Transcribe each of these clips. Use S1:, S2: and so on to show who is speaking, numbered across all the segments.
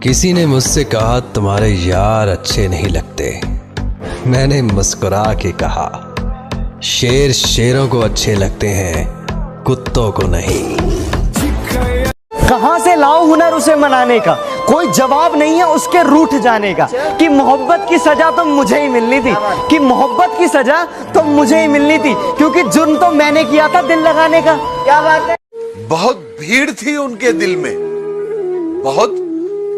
S1: किसी ने मुझसे कहा तुम्हारे यार अच्छे नहीं लगते। मैंने मुस्कुरा के कहा शेर शेरों को अच्छे लगते हैं, कुत्तों को नहीं।
S2: कहां से लाऊं हुनर उसे मनाने का, कोई जवाब नहीं है उसके रूठ जाने का। कि मोहब्बत की सजा तो मुझे ही मिलनी थी, कि मोहब्बत की सजा तो मुझे ही मिलनी थी, क्योंकि जुर्म तो मैंने किया था दिल लगाने का। क्या बात है।
S3: बहुत भीड़ थी उनके दिल में, बहुत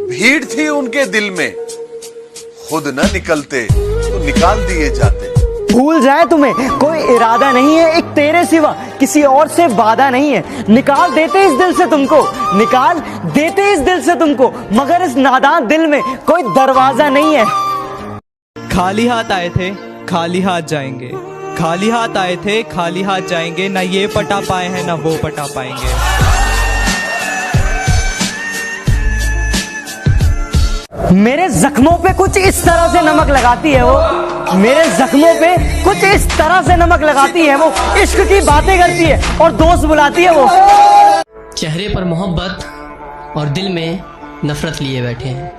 S3: भीड़ थी उनके दिल में, खुद न निकलते तो निकाल दिए जाते।
S2: भूल जाए तुम्हें कोई इरादा नहीं है, एक तेरे सिवा किसी और से वादा नहीं है। निकाल देते इस दिल से तुमको, निकाल देते इस दिल से तुमको, मगर इस नादान दिल में कोई दरवाजा नहीं है।
S4: खाली हाथ आए थे खाली हाथ जाएंगे, खाली हाथ आए थे खाली हाथ जाएंगे, ना ये पटा पाए हैं ना वो पटा पाएंगे।
S2: मेरे जख्मों पे कुछ इस तरह से नमक लगाती है वो, मेरे जख्मों पे कुछ इस तरह से नमक लगाती है वो, इश्क की बातें करती है और दोस्त बुलाती है वो।
S5: चेहरे पर मोहब्बत और दिल में नफरत लिए बैठे हैं।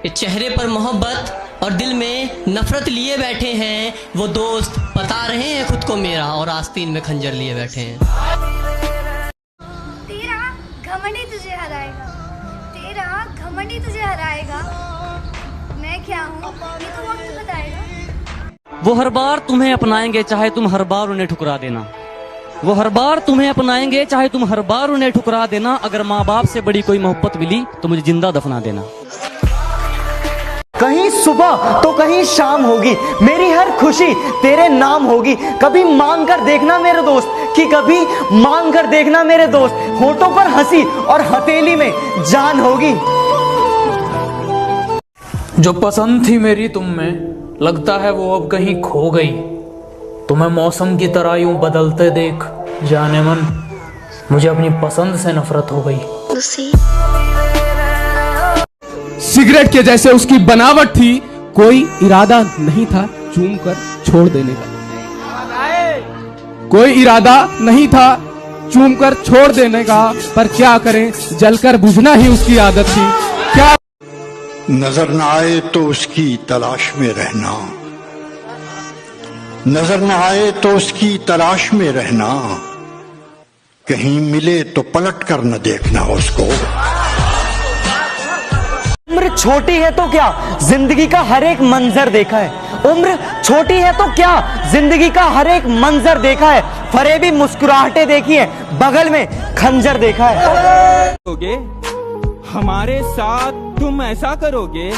S5: ये चेहरे पर मोहब्बत और दिल में नफरत लिए बैठे हैं, वो दोस्त बता रहे हैं खुद को मेरा, और आस्तीन में खंजर लिए बैठे हैं।
S6: तेरा घमंड ही तुझे हराएगा, तेरा घमंड ही तुझे हराएगा। मैं क्या हूँ ये तो वक्त बताएगा।
S7: वो हर बार तुम्हें अपनाएंगे चाहे तुम हर बार उन्हें ठुकरा देना, वो हर बार तुम्हें अपनाएंगे चाहे तुम हर बार उन्हें ठुकरा देना। अगर माँ बाप से बड़ी कोई मोहब्बत मिली तो मुझे जिंदा दफना देना।
S2: कहीं सुबह तो कहीं शाम होगी, मेरी हर खुशी तेरे नाम होगी। कभी मांग कर देखना मेरे दोस्त, कि कभी मांग कर देखना मेरे दोस्त, होठों पर हंसी और हथेली में जान होगी।
S8: जो पसंद थी मेरी तुम में, लगता है वो अब कहीं खो गई। तुम्हें मौसम की तरह यूं बदलते देख जाने मन, मुझे अपनी पसंद से नफरत हो गई।
S9: सिगरेट के जैसे उसकी बनावट थी, कोई इरादा नहीं था चूम कर छोड़ देने का, कोई इरादा नहीं था चूम कर छोड़ देने का, पर क्या करें जलकर बुझना ही उसकी आदत थी। क्या
S10: नजर न आए तो उसकी तलाश में रहना, नजर न आए तो उसकी तलाश में रहना, कहीं मिले तो पलट कर न देखना उसको।
S2: उम्र छोटी है तो क्या, जिंदगी का हर एक मंजर देखा है। उम्र छोटी है तो क्या, जिंदगी का हर एक मंजर देखा है। फरेबी मुस्कुराहटें देखी है, बगल में खंजर देखा है।
S4: हमारे साथ तुम ऐसा करोगे,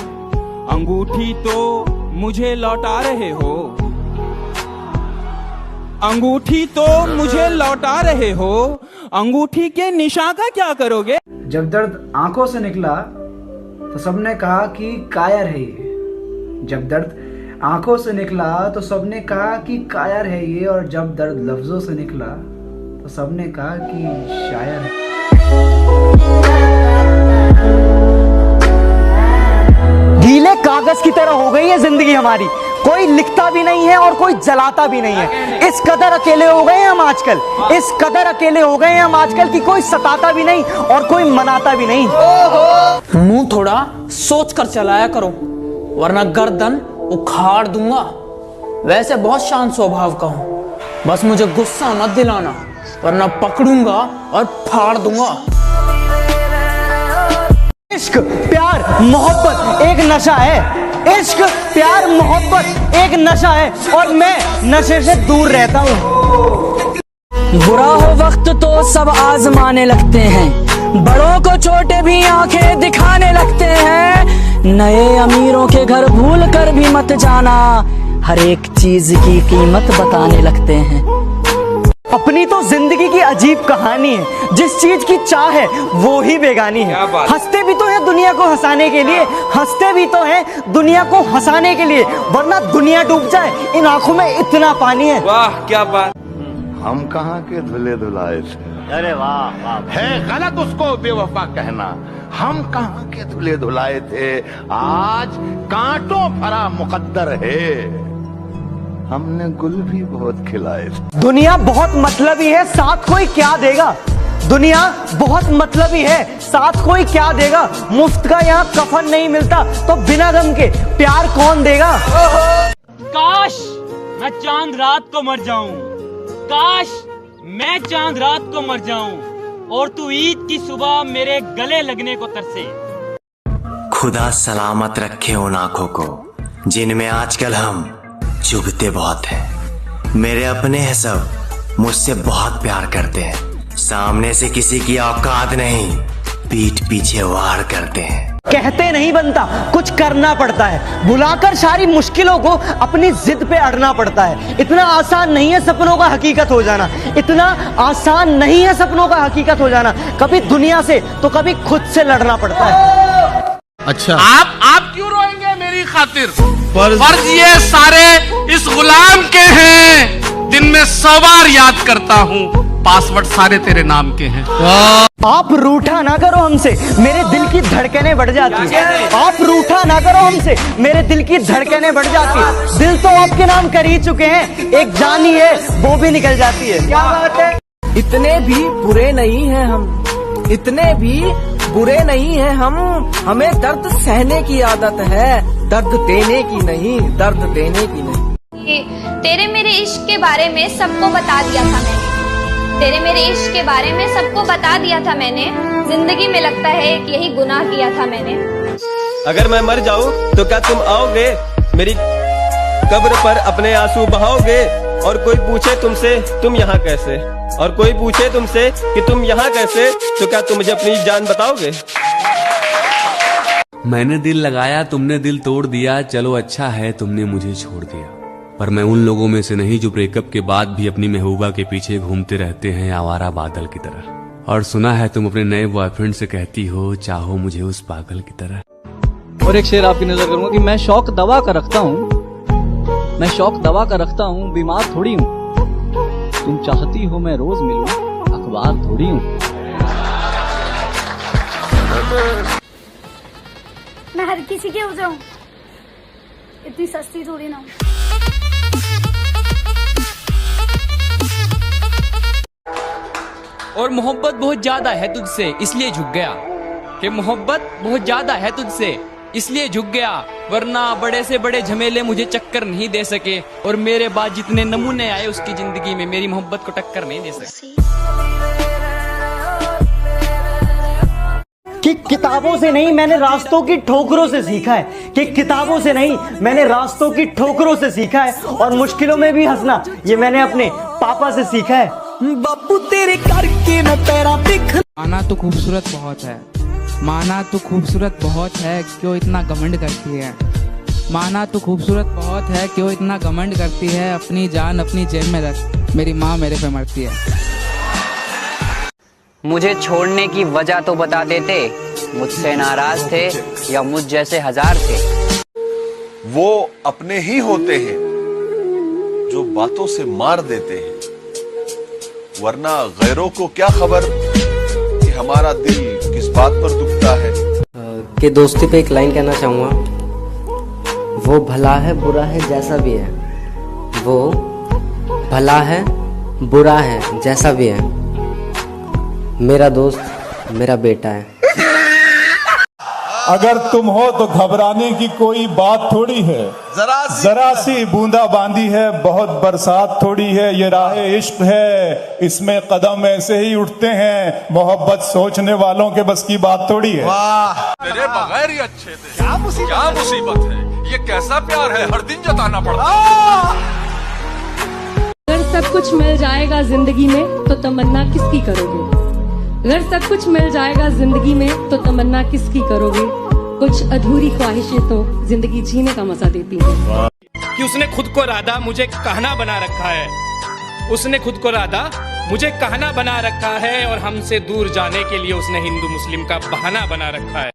S4: अंगूठी तो मुझे लौटा रहे हो, अंगूठी तो मुझे लौटा रहे हो, अंगूठी के निशान का क्या करोगे।
S11: जब दर्द आंखों से निकला तो सबने कहा कि कायर है ये, जब दर्द आंखों से निकला तो सबने कहा कि कायर है ये, और जब दर्द लफ्जों से निकला तो सबने कहा कि शायर है।
S2: गीले कागज की तरह हो गई है जिंदगी हमारी, कोई लिखता भी नहीं है और कोई जलाता भी नहीं है। इस कदर अकेले हो गए हैं हम आजकल, इस कदर अकेले हो गए हैं हम आजकल कि कोई सताता भी नहीं और कोई मनाता भी नहीं।
S8: मुंह थोड़ा सोच कर चलाया करो, वरना गर्दन उखाड़ दूंगा। वैसे बहुत शांत स्वभाव का हूं, बस मुझे गुस्सा मत दिलाना, वरना पकड़ूंगा और फाड़ दूंगा।
S2: इश्क प्यार मोहब्बत एक नशा है, इश्क प्यार मोहब्बत एक नशा है, और मैं नशे से दूर रहता हूँ।
S7: बुरा हो वक्त तो सब आजमाने लगते हैं, बड़ों को छोटे भी आंखें दिखाने लगते हैं। नए अमीरों के घर भूल कर भी मत जाना, हर एक चीज की कीमत बताने लगते हैं।
S2: अपनी तो जिंदगी की अजीब कहानी है, जिस चीज की चाह है वो ही बेगानी है। हंसते भी तो है दुनिया को हंसाने के लिए, हंसते भी तो है दुनिया को हंसाने के लिए, वरना दुनिया डूब जाए, इन आंखों में इतना पानी है।
S4: वाह क्या बात।
S10: हम कहाँ के धुले धुलाए थे।
S11: अरे वाह वाह।
S10: है गलत उसको बेवफा कहना, हम कहाँ के धुले धुलाए थे। आज कांटों भरा मुकद्दर है, हमने गुल भी बहुत खिलाए।
S2: दुनिया बहुत मतलबी है, साथ कोई क्या देगा। दुनिया बहुत मतलबी है, साथ कोई क्या देगा, मुफ्त का यहाँ कफन नहीं मिलता तो बिना गम के प्यार कौन देगा।
S12: काश मैं चांद रात को मर जाऊं, काश मैं चांद रात को मर जाऊं और तू ईद की सुबह मेरे गले लगने को तरसे।
S13: खुदा सलामत रखे उन आंखों को जिनमें आजकल हम चुभते बहुत हैं। मेरे अपने हैं सब, मुझसे बहुत प्यार करते हैं, सामने से किसी की औकात नहीं, पीठ पीछे वार करते हैं।
S2: कहते नहीं बनता, कुछ करना पड़ता है, भुलाकर सारी मुश्किलों को अपनी जिद पे अड़ना पड़ता है। इतना आसान नहीं है सपनों का हकीकत हो जाना, इतना आसान नहीं है सपनों का हकीकत हो जाना। कभी दुनिया से तो कभी खुद से लड़ना पड़ता है।
S14: अच्छा, आप क्यों रोएंगे मेरी खातिर? फर्ज ये सारे इस गुलाम के हैं, दिन में 100 बार याद करता हूँ, पासवर्ड सारे तेरे नाम के हैं।
S2: आप रूठा ना करो हमसे, मेरे दिल की धड़कनें बढ़ जाती है। आप रूठा ना करो हमसे, मेरे दिल की धड़कनें बढ़ जाती है। दिल तो आपके नाम कर ही चुके हैं, एक जान ही है वो भी निकल जाती है। क्या बात है?
S7: इतने भी बुरे नहीं हैं हम, इतने भी बुरे नहीं हैं हम, हमें दर्द सहने की आदत है, दर्द देने की नहीं, दर्द देने की नहीं।
S6: तेरे मेरे इश्क के बारे में सबको बता दिया था मैंने, तेरे मेरे इश्क के बारे में सबको बता दिया था मैंने। जिंदगी में लगता है कि यही गुनाह किया था मैंने।
S15: अगर मैं मर जाऊं तो क्या तुम आओगे मेरी कब्र पर अपने आंसू बहाओगे? और कोई पूछे तुमसे तुम यहाँ कैसे, और कोई पूछे तुमसे कि तुम यहाँ कैसे, तो क्या तुम मुझे अपनी जान बताओगे?
S16: मैंने दिल लगाया, तुमने दिल तोड़ दिया, चलो अच्छा है तुमने मुझे छोड़ दिया। पर मैं उन लोगों में से नहीं जो ब्रेकअप के बाद भी अपनी महबूबा के पीछे घूमते रहते हैं आवारा बादल की तरह। और सुना है तुम अपने नए बॉयफ्रेंड से कहती हो चाहो मुझे उस पागल की तरह।
S17: और एक शेर आपकी नजर करूंगा कि मैं शौक दवा का रखता हूँ, मैं शौक दवा का रखता हूँ, बीमार थोड़ी हूँ। तुम चाहती हो मैं रोज मिलूं, अखबार थोड़ी हूँ।
S6: मैं हर किसी के हो जाऊं, इतनी सस्ती थोड़ी ना हूं।
S18: और मोहब्बत बहुत ज्यादा है तुझसे इसलिए झुक गया, कि मोहब्बत बहुत ज्यादा है तुझसे इसलिए झुक गया, वरना बड़े से बड़े झमेले मुझे चक्कर नहीं दे सके, और मेरे बाद जितने नमूने आए उसकी जिंदगी में मेरी मोहब्बत को टक्कर नहीं दे सके।
S2: कि किताबों से नहीं मैंने रास्तों की ठोकरों से सीखा है, कि किताबों से नहीं मैंने रास्तों की ठोकरों से सीखा है, और मुश्किलों में भी हंसना ये मैंने अपने पापा से सीखा है।
S7: बापू तेरे करके मैं पैरा दिख।
S4: माना तो खूबसूरत बहुत है, माना तो खूबसूरत बहुत है, क्यों इतना घमंड करती है। माना तो खूबसूरत बहुत है, क्यों इतना घमंड करती है। अपनी जान अपनी जेब में रख, मेरी माँ मेरे पे मरती है।
S19: मुझे छोड़ने की वजह तो बता देते, मुझसे नाराज थे या मुझ जैसे हजार थे।
S3: वो अपने ही होते हैं जो बातों से मार देते हैं, वरना गैरों को क्या खबर कि हमारा दिल किस बात पर दुखता है।
S20: कि दोस्ती पे एक लाइन कहना चाहूँगा, वो भला है बुरा है जैसा भी है, वो भला है बुरा है जैसा भी है, मेरा दोस्त मेरा बेटा है।
S21: अगर तुम हो तो घबराने की कोई बात थोड़ी है, जरा सी बूंदा बांदी है, बहुत बरसात थोड़ी है, ये राह इश्क है, इसमें कदम ऐसे ही उठते हैं, मोहब्बत सोचने वालों के बस की बात थोड़ी है।
S3: वाह, तेरे बगैर ही अच्छे थे। क्या मुसीबत है, ये कैसा प्यार है, हर दिन जताना पड़ता।
S22: अगर सब कुछ मिल जाएगा जिंदगी में तो तमन्ना किसकी करोगे? अगर सब कुछ मिल जाएगा जिंदगी में तो तमन्ना किसकी करोगे? कुछ अधूरी ख्वाहिशें तो जिंदगी जीने का मजा देती हैं।
S23: कि उसने खुद को राधा मुझे कहना बना रखा है, उसने खुद को राधा मुझे कहना बना रखा है, और हमसे दूर जाने के लिए उसने हिंदू मुस्लिम का बहाना बना रखा है।